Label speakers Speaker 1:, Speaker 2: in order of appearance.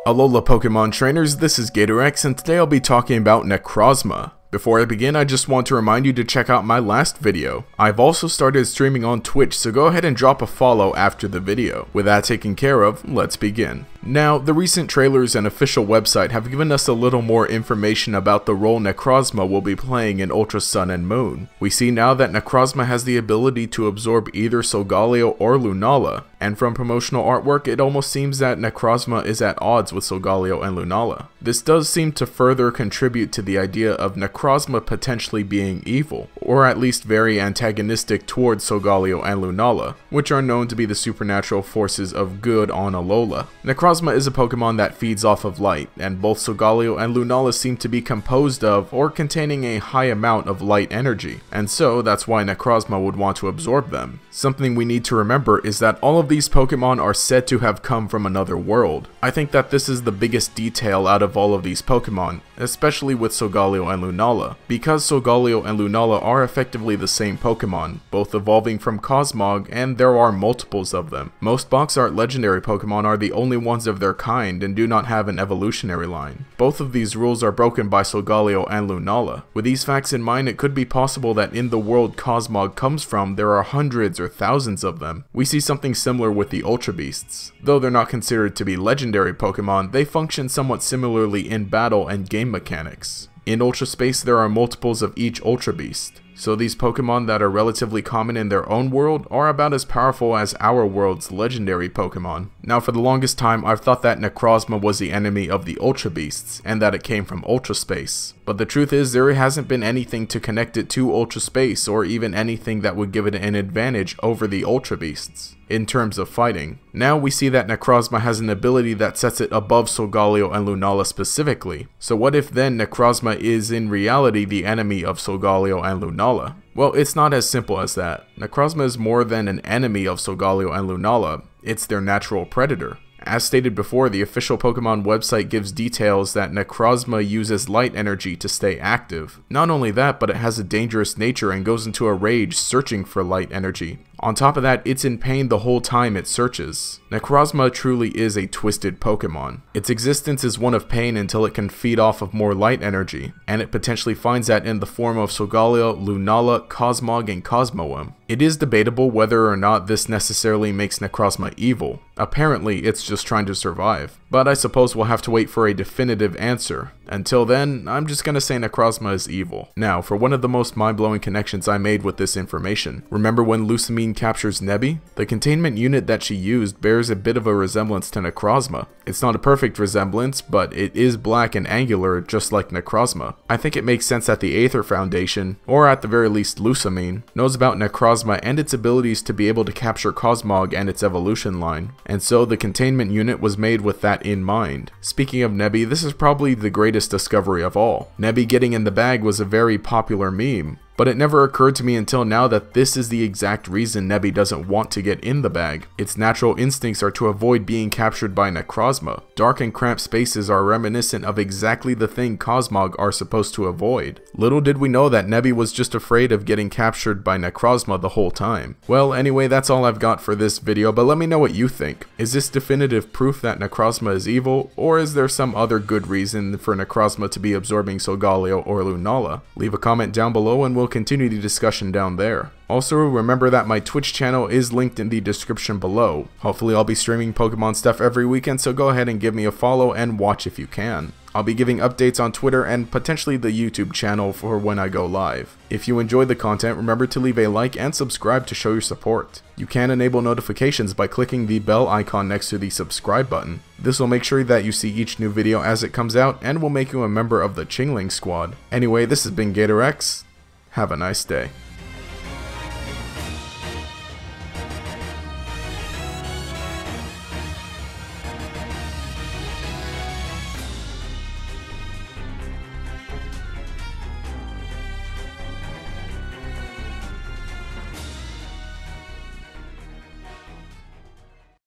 Speaker 1: Alola Pokemon trainers, this is GatorX and today I'll be talking about Necrozma. Before I begin, I just want to remind you to check out my last video. I've also started streaming on Twitch, so go ahead and drop a follow after the video. With that taken care of, let's begin. Now, the recent trailers and official website have given us a little more information about the role Necrozma will be playing in Ultra Sun and Moon. We see now that Necrozma has the ability to absorb either Solgaleo or Lunala, and from promotional artwork it almost seems that Necrozma is at odds with Solgaleo and Lunala. This does seem to further contribute to the idea of Necrozma potentially being evil, or at least very antagonistic towards Solgaleo and Lunala, which are known to be the supernatural forces of good on Alola. Necrozma is a Pokemon that feeds off of light, and both Solgaleo and Lunala seem to be composed of or containing a high amount of light energy, and so that's why Necrozma would want to absorb them. Something we need to remember is that all of these Pokemon are said to have come from another world. I think that this is the biggest detail out of all of these Pokemon, especially with Solgaleo and Lunala, because Solgaleo and Lunala are effectively the same Pokemon, both evolving from Cosmog, and there are multiples of them. Most box art legendary Pokemon are the only ones of their kind and do not have an evolutionary line. Both of these rules are broken by Solgaleo and Lunala. With these facts in mind, it could be possible that in the world Cosmog comes from, there are hundreds or thousands of them. We see something similar with the Ultra Beasts. Though they're not considered to be legendary Pokemon, they function somewhat similarly in battle and game mechanics. In Ultra Space, there are multiples of each Ultra Beast, so these Pokemon that are relatively common in their own world are about as powerful as our world's legendary Pokemon. Now, for the longest time, I've thought that Necrozma was the enemy of the Ultra Beasts, and that it came from Ultra Space. But the truth is, there hasn't been anything to connect it to Ultra Space, or even anything that would give it an advantage over the Ultra Beasts in terms of fighting. Now we see that Necrozma has an ability that sets it above Solgaleo and Lunala specifically. So what if then Necrozma is in reality the enemy of Solgaleo and Lunala? Well, it's not as simple as that. Necrozma is more than an enemy of Solgaleo and Lunala, it's their natural predator. As stated before, the official Pokemon website gives details that Necrozma uses light energy to stay active. Not only that, but it has a dangerous nature and goes into a rage searching for light energy. On top of that, it's in pain the whole time it searches. Necrozma truly is a twisted Pokemon. Its existence is one of pain until it can feed off of more light energy, and it potentially finds that in the form of Solgaleo, Lunala, Cosmog, and Cosmoem. It is debatable whether or not this necessarily makes Necrozma evil. Apparently, it's just trying to survive. But I suppose we'll have to wait for a definitive answer. Until then, I'm just gonna say Necrozma is evil. Now, for one of the most mind-blowing connections I made with this information. Remember when Lusamine captures Nebby? The containment unit that she used bears a bit of a resemblance to Necrozma. It's not a perfect resemblance, but it is black and angular just like Necrozma. I think it makes sense that the Aether Foundation, or at the very least Lusamine, knows about Necrozma and its abilities to be able to capture Cosmog and its evolution line, and so the containment unit was made with that in mind. Speaking of Nebby, this is probably the greatest discovery of all. Nebby getting in the bag was a very popular meme, but it never occurred to me until now that this is the exact reason Nebby doesn't want to get in the bag. Its natural instincts are to avoid being captured by Necrozma. Dark and cramped spaces are reminiscent of exactly the thing Cosmog are supposed to avoid. Little did we know that Nebby was just afraid of getting captured by Necrozma the whole time. Well, anyway, that's all I've got for this video, but let me know what you think. Is this definitive proof that Necrozma is evil, or is there some other good reason for Necrozma to be absorbing Solgaleo or Lunala? Leave a comment down below and we'll continue the discussion down there. Also, remember that my Twitch channel is linked in the description below. Hopefully I'll be streaming Pokemon stuff every weekend, so go ahead and give me a follow and watch if you can. I'll be giving updates on Twitter and potentially the YouTube channel for when I go live. If you enjoyed the content, remember to leave a like and subscribe to show your support. You can enable notifications by clicking the bell icon next to the subscribe button. This will make sure that you see each new video as it comes out and will make you a member of the Chingling Squad. Anyway, this has been GatorX. Have a nice day.